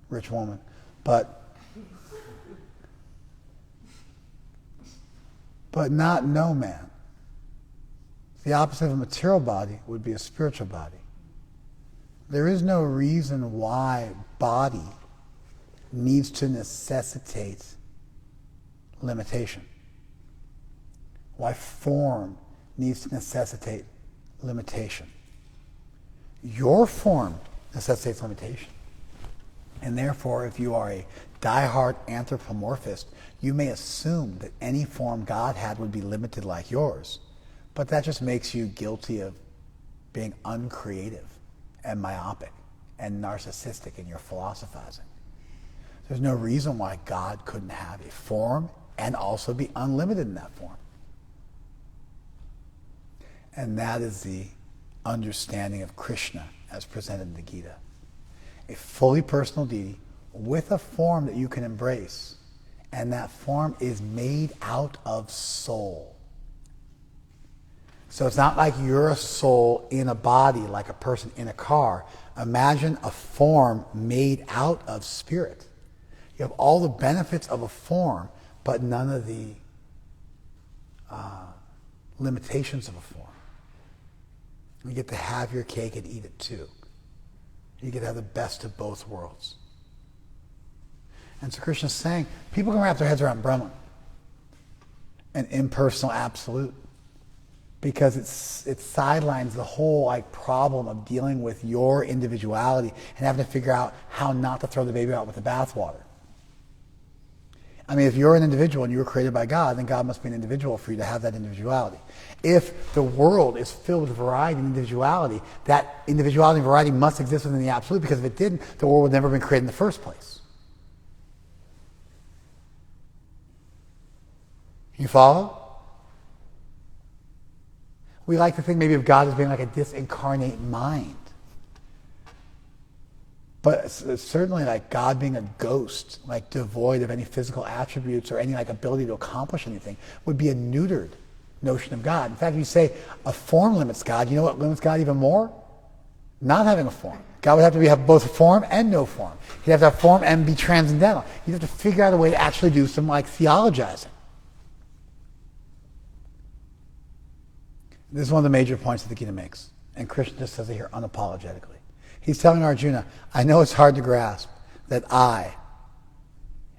Rich woman. But not no man. The opposite of a material body would be a spiritual body. There is no reason why body needs to necessitate limitation. Why form needs to necessitate limitation. Your form necessitates limitation. And therefore, if you are a diehard anthropomorphist, you may assume that any form God had would be limited like yours. But that just makes you guilty of being uncreative and myopic and narcissistic in your philosophizing. There's no reason why God couldn't have a form and also be unlimited in that form. And that is the understanding of Krishna as presented in the Gita. A fully personal deity with a form that you can embrace, and that form is made out of soul. So it's not like you're a soul in a body like a person in a car. Imagine a form made out of spirit. You have all the benefits of a form, but none of the limitations of a form. You get to have your cake and eat it too. You get to have the best of both worlds. And so Krishna's saying, people can wrap their heads around Brahman, an impersonal absolute, because it sidelines the whole problem of dealing with your individuality and having to figure out how not to throw the baby out with the bathwater. I mean, if you're an individual and you were created by God, then God must be an individual for you to have that individuality. If the world is filled with variety and individuality, that individuality and variety must exist within the absolute, because if it didn't, the world would never have been created in the first place. You follow? We like to think maybe of God as being like a disincarnate mind. But it's certainly like God being a ghost, like devoid of any physical attributes or any ability to accomplish anything, would be a neutered notion of God. In fact, if you say a form limits God, you know what limits God even more? Not having a form. God would have to have both form and no form. He'd have to have form and be transcendental. You'd have to figure out a way to actually do some theologizing. This is one of the major points that the Gita makes. And Krishna just says it here unapologetically. He's telling Arjuna, I know it's hard to grasp that I,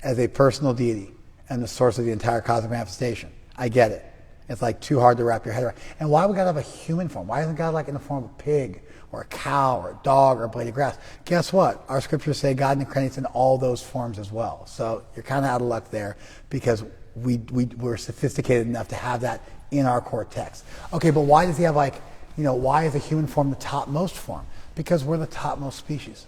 as a personal deity, am the source of the entire cosmic manifestation. I get it. It's too hard to wrap your head around. And why would God have a human form? Why isn't God in the form of a pig or a cow or a dog or a blade of grass? Guess what? Our scriptures say God incarnates in all those forms as well. So you're kind of out of luck there, because we're sophisticated enough to have that in our core text. Okay, but why does he have why is a human form the topmost form? Because we're the topmost species.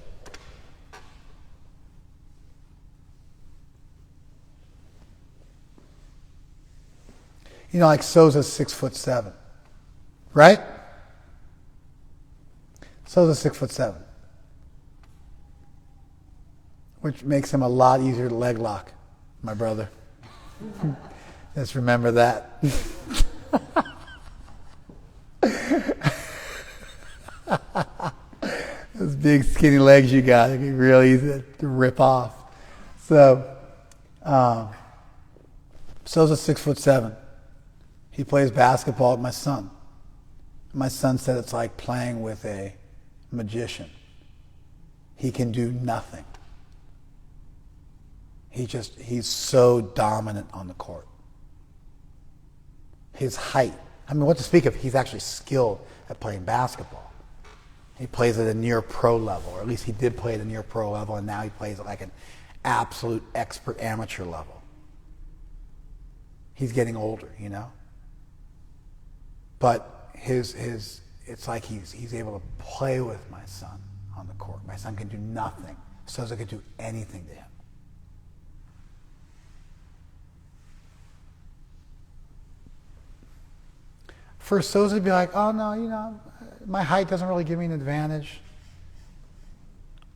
Soza's 6'7", right? Soza's 6'7", which makes him a lot easier to leg lock, my brother. Just remember that. Those big skinny legs you got, they're real easy to rip off. So, Soza's 6'7". He plays basketball with my son. My son said it's like playing with a magician. He can do nothing. He's so dominant on the court. His height. I mean, what to speak of, he's actually skilled at playing basketball. He plays at a near pro level, or at least he did play at a near pro level, and now he plays at an absolute expert amateur level. He's getting older, But his it's like he's able to play with my son on the court. My son can do nothing. Souza can do anything to him. For Souza to be like, oh no, my height doesn't really give me an advantage.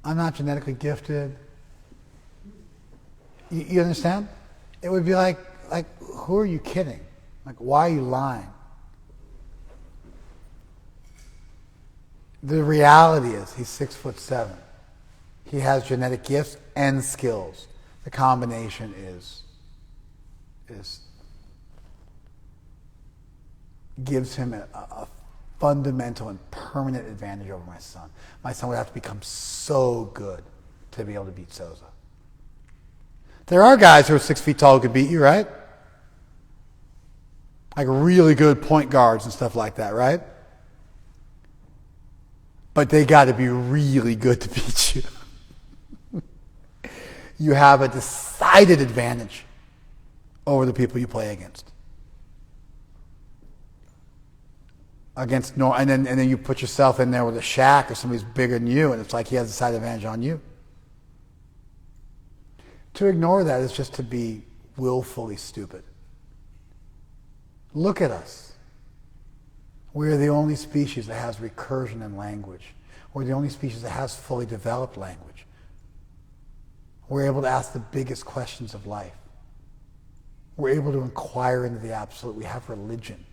I'm not genetically gifted. You understand? It would be like, who are you kidding? Like, why are you lying? The reality is he's 6'7". He has genetic gifts and skills. The combination is gives him a fundamental and permanent advantage over my son. My son would have to become so good to be able to beat Souza. There are guys who are 6 feet tall who could beat you, right? Like really good point guards and stuff like that, right? But they got to be really good to beat you. You have a decided advantage over the people you play against. And then you put yourself in there with a Shaq or somebody who's bigger than you, and it's like he has a decided advantage on you. To ignore that is just to be willfully stupid. Look at us. We're the only species that has recursion in language. We're the only species that has fully developed language. We're able to ask the biggest questions of life. We're able to inquire into the absolute. We have religion.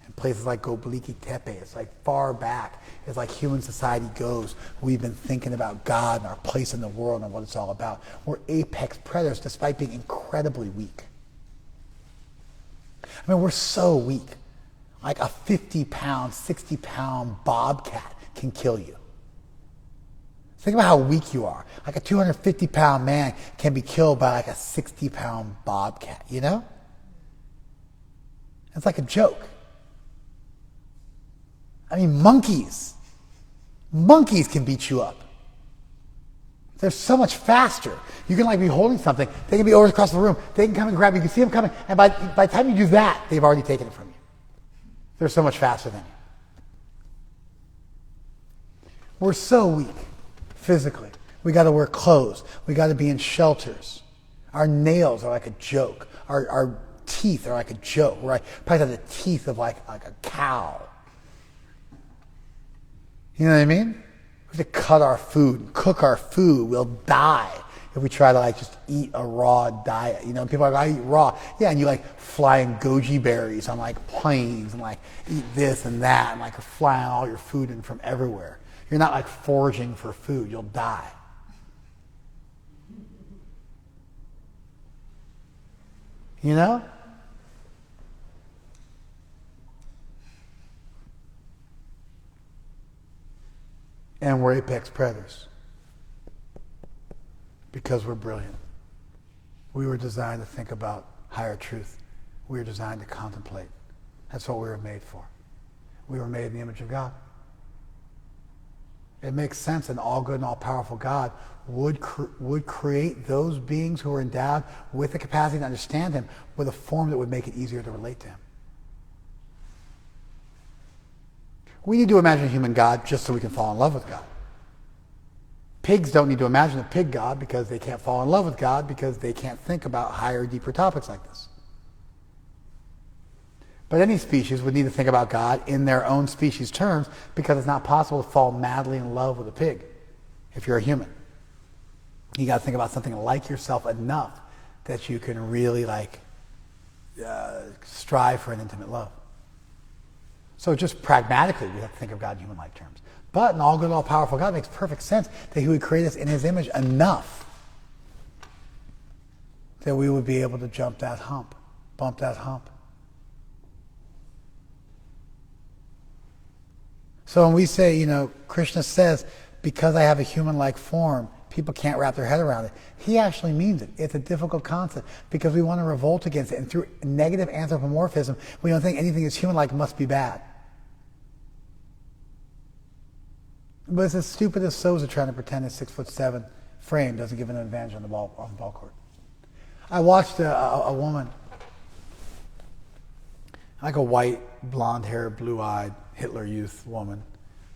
In places like Göbekli Tepe, it's like far back. It's like human society goes. We've been thinking about God and our place in the world and what it's all about. We're apex predators despite being incredibly weak. I mean, we're so weak. Like a 50-pound, 60-pound bobcat can kill you. Think about how weak you are. Like a 250-pound man can be killed by like a 60-pound bobcat, you know? It's like a joke. I mean, monkeys can beat you up. They're so much faster. You can like be holding something. They can be over across the room. They can come and grab you. You can see them coming. And by the time you do that, they've already taken it from you. They're so much faster than you. We're so weak physically. We got to wear clothes. We got to be in shelters. Our nails are like a joke. Our teeth are like a joke. We're probably have the teeth of like a cow. You know what I mean? We have to cut our food and cook our food. We'll die if we try to like just eat a raw diet. You know, people are like, I eat raw. Yeah, and you like fly in goji berries on like planes and like eat this and that and like flying all your food in from everywhere. You're not like foraging for food. You'll die. You know? And we're apex predators because we're brilliant. We were designed to think about higher truth. We were designed to contemplate. That's what we were made for. We were made in the image of God. It makes sense an all-good and all-powerful God would create those beings who are endowed with the capacity to understand Him with a form that would make it easier to relate to Him. We need to imagine a human God just so we can fall in love with God. Pigs don't need to imagine a pig God because they can't fall in love with God because they can't think about higher, deeper topics like this. But any species would need to think about God in their own species terms because it's not possible to fall madly in love with a pig if you're a human. You got to think about something like yourself enough that you can really strive for an intimate love. So just pragmatically, we have to think of God in human-like terms. But an all-good, all-powerful God makes perfect sense that He would create us in His image enough that we would be able to jump that hump, bump that hump. So when we say, Krishna says, because I have a human-like form, people can't wrap their head around it. He actually means it. It's a difficult concept because we want to revolt against it. And through negative anthropomorphism, we don't think anything that's human-like must be bad. But it's as stupid as Souza trying to pretend his 6'7" frame doesn't give an advantage on the ball court. I watched a woman, like a white, blonde-haired, blue-eyed Hitler Youth woman,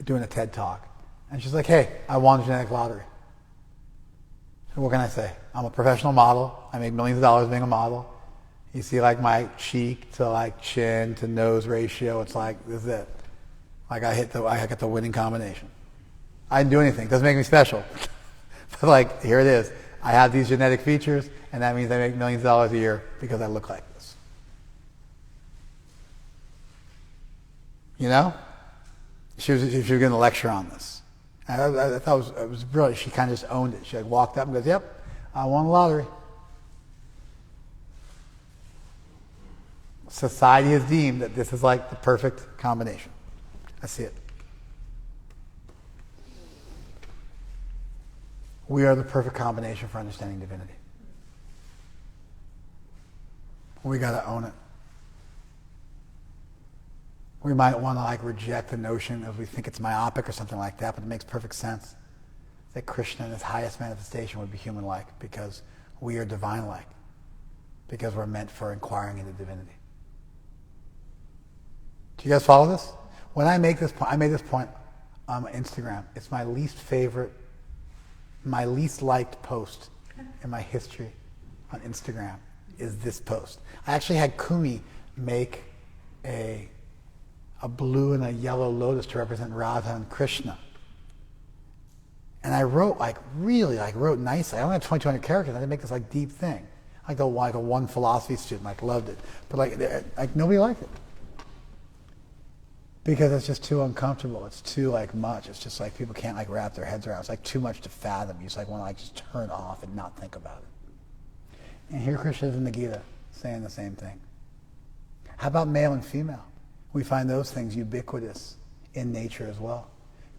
doing a TED talk. And she's like, hey, I won the genetic lottery. So what can I say? I'm a professional model. I make millions of dollars being a model. You see like my cheek to like chin to nose ratio. It's like, this is it. Like I got the winning combination. I didn't do anything. Doesn't make me special. But like, here it is. I have these genetic features, and that means I make millions of dollars a year because I look like this. You know? She was going to lecture on this. And I thought it was brilliant. She kind of just owned it. She like walked up and goes, yep, I won the lottery. Society has deemed that this is like the perfect combination. I see it. We are the perfect combination for understanding divinity. We got to own it. We might want to like reject the notion of we think it's myopic or something like that, but it makes perfect sense that Krishna in his highest manifestation would be human-like because we are divine-like, because we're meant for inquiring into divinity. Do you guys follow this? When I make this point, I made this point on Instagram. It's my least favorite, my least liked post in my history on Instagram is this post. I actually had Kumi make a blue and a yellow lotus to represent Radha and Krishna. And I wrote wrote nicely. I only had 2,200 characters. I didn't make this like deep thing. Like a one philosophy student loved it. But like nobody liked it. Because it's just too uncomfortable. It's too much. It's just like people can't wrap their heads around. It's like too much to fathom. You just want to just turn off and not think about it. And here Krishna is in the Gita saying the same thing. How about male and female? We find those things ubiquitous in nature as well.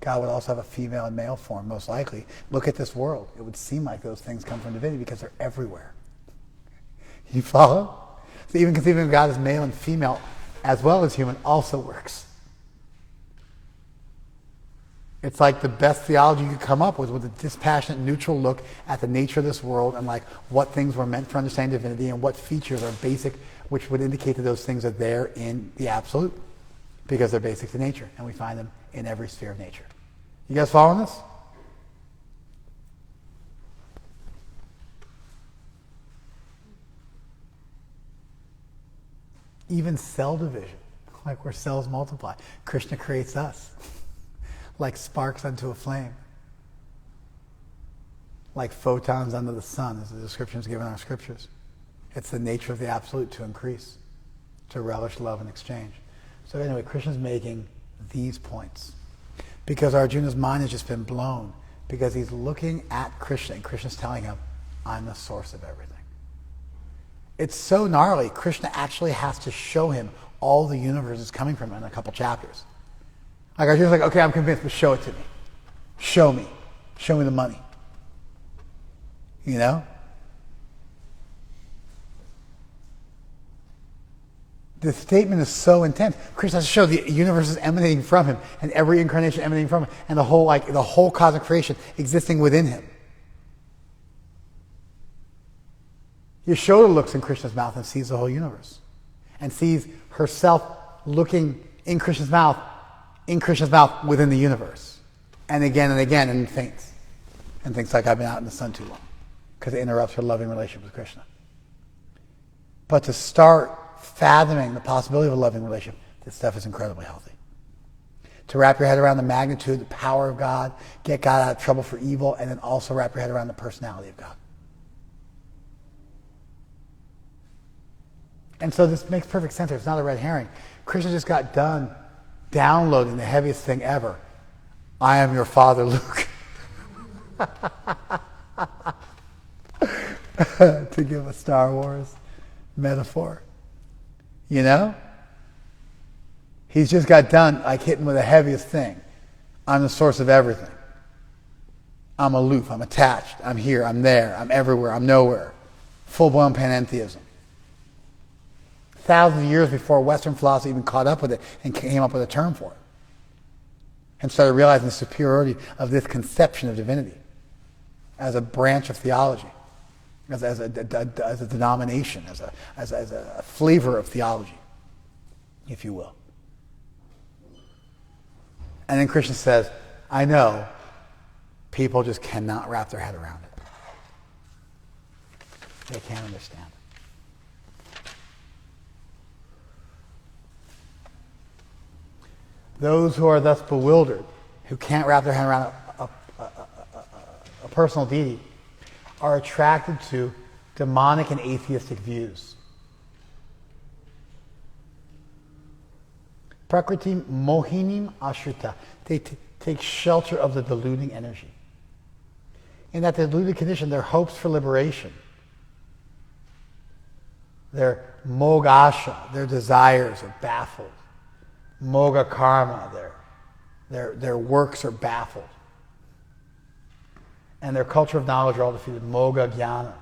God would also have a female and male form, most likely. Look at this world. It would seem like those things come from divinity because they're everywhere. You follow? So even conceiving of God as male and female, as well as human, also works. It's like the best theology you could come up with a dispassionate, neutral look at the nature of this world and what things were meant for understanding divinity and what features are basic, which would indicate that those things are there in the absolute because they're basic to nature, and we find them in every sphere of nature. You guys following this? Even cell division, where cells multiply. Krishna creates us. Like sparks unto a flame. Like photons under the sun, as the descriptions given in our scriptures. It's the nature of the absolute to increase, to relish love and exchange. So anyway, Krishna's making these points. Because Arjuna's mind has just been blown. Because he's looking at Krishna, and Krishna's telling him, I'm the source of everything. It's so gnarly, Krishna actually has to show him all the universe is coming from in a couple chapters. Arjuna's like, okay, I'm convinced, but show it to me. Show me. Show me the money. You know? The statement is so intense. Krishna has to show the universe is emanating from him, and every incarnation emanating from him, and the whole cosmic creation existing within him. Yashoda looks in Krishna's mouth and sees the whole universe, and sees herself looking in Krishna's mouth within the universe, and again, and faints, and thinks I've been out in the sun too long, because it interrupts her loving relationship with Krishna. But to start fathoming the possibility of a loving relationship, this stuff is incredibly healthy. To wrap your head around the magnitude, the power of God, get God out of trouble for evil, and then also wrap your head around the personality of God. And so this makes perfect sense. It's not a red herring. Krishna just got done downloading the heaviest thing ever. I am your father, Luke. To give a Star Wars metaphor. You know? He's just got done hitting with the heaviest thing. I'm the source of everything. I'm aloof, I'm attached, I'm here, I'm there, I'm everywhere, I'm nowhere. Full-blown panentheism. Thousands of years before Western philosophy even caught up with it and came up with a term for it. And started realizing the superiority of this conception of divinity as a branch of theology, as a denomination, as a flavor of theology, if you will. And then Krishna says, I know, people just cannot wrap their head around it. They can't understand. Those who are thus bewildered, who can't wrap their head around a personal deity, are attracted to demonic and atheistic views. Prakriti mohinim ashrita. They take shelter of the deluding energy. In that deluded condition, their hopes for liberation, their mogasha, their desires are baffled. Moga karma, their works are baffled. And their culture of knowledge are all defeated. Moga jnana.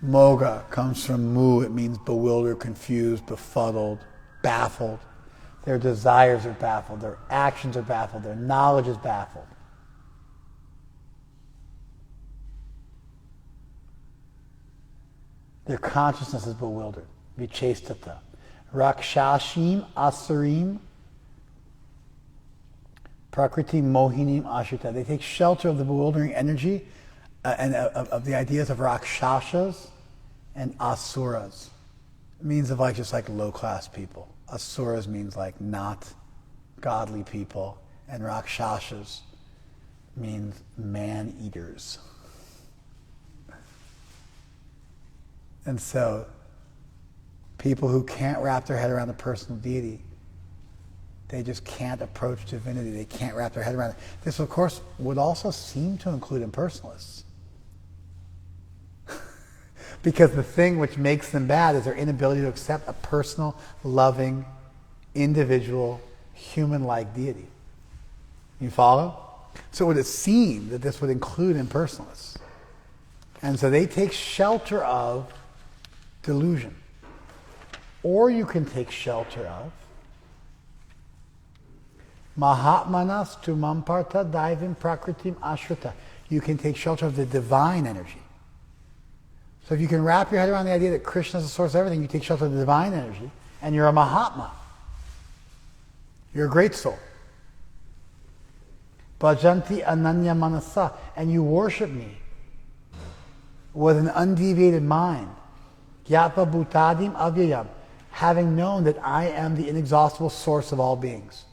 Moga comes from mu. It means bewildered, confused, befuddled, baffled. Their desires are baffled. Their actions are baffled. Their knowledge is baffled. Their consciousness is bewildered. Vichestata. Rakshashim asurim prakriti mohinim ashrita. They take shelter of the bewildering energy and of the ideas of rakshashas and asuras. It means of just like low-class people. Asuras means like not godly people, and rakshashas means man-eaters. And so, people who can't wrap their head around the personal deity, they just can't approach divinity. They can't wrap their head around it. This, of course, would also seem to include impersonalists. Because the thing which makes them bad is their inability to accept a personal, loving, individual, human-like deity. You follow? So it would seem that this would include impersonalists. And so they take shelter of delusion. Or you can take shelter of Mahatmanas tu mamparta daivim prakritim ashrita. You can take shelter of the divine energy. So if you can wrap your head around the idea that Krishna is the source of everything, you take shelter of the divine energy, and you're a Mahatma. You're a great soul. Bhajanti ananya manasa, and you worship me with an undeviated mind. Gyatva bhutadim avyayam, having known that I am the inexhaustible source of all beings.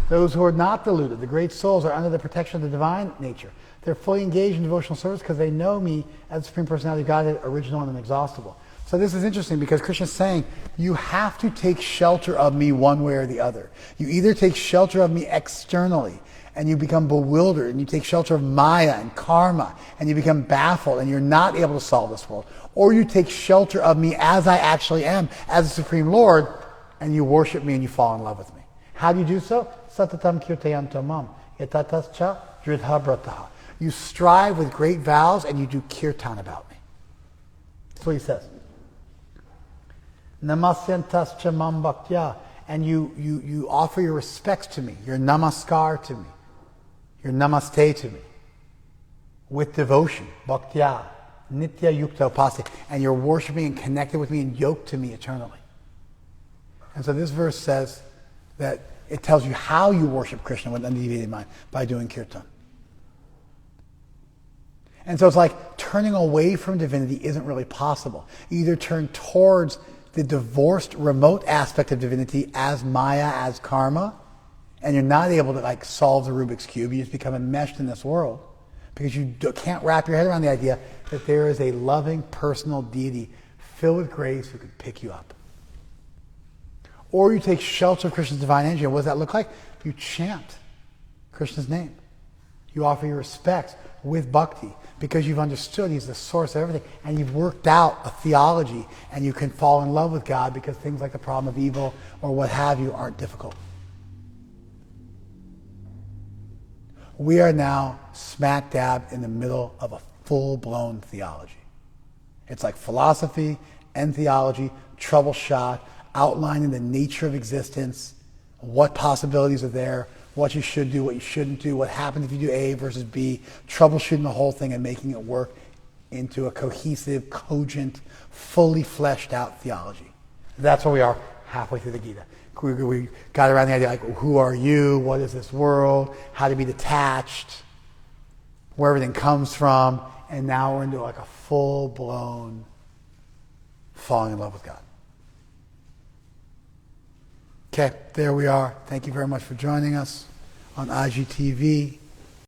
Those who are not deluded, the great souls, are under the protection of the divine nature. They're fully engaged in devotional service because they know me as the Supreme Personality of Godhead, original and inexhaustible. So this is interesting because Krishna is saying, you have to take shelter of me one way or the other. You either take shelter of me externally and you become bewildered, and you take shelter of Maya and karma, and you become baffled, and you're not able to solve this world. Or you take shelter of me as I actually am, as the Supreme Lord, and you worship me and you fall in love with me. How do you do so? Satatam kirtayanto mam, yatatascha dridhabrataha. You strive with great vows and you do kirtan about me. That's what he says. Namasyantascha mam bhaktya. And you offer your respects to me, your namaskar to me, your namaste to me, with devotion, bhaktya, nitya yukta upasya, and you're worshiping and connected with me and yoked to me eternally. And so this verse says that it tells you how you worship Krishna with undeviated mind, by doing kirtan. And so it's like turning away from divinity isn't really possible. You either turn towards the divorced, remote aspect of divinity as Maya, as karma, and you're not able to solve the Rubik's Cube. You just become enmeshed in this world because you can't wrap your head around the idea that there is a loving, personal deity filled with grace who can pick you up. Or you take shelter of Krishna's divine energy. And what does that look like? You chant Krishna's name. You offer your respects with bhakti because you've understood he's the source of everything, and you've worked out a theology, and you can fall in love with God because things like the problem of evil or what have you aren't difficult. We are now smack dab in the middle of a full-blown theology. It's like philosophy and theology, troubleshot, outlining the nature of existence, what possibilities are there, what you should do, what you shouldn't do, what happens if you do A versus B, troubleshooting the whole thing and making it work into a cohesive, cogent, fully fleshed out theology. That's where we are. halfway through the Gita. We got around the idea, like, who are you? What is this world? How to be detached? Where everything comes from. And now we're into like a full-blown falling in love with God. Okay, there we are. Thank you very much for joining us on IGTV.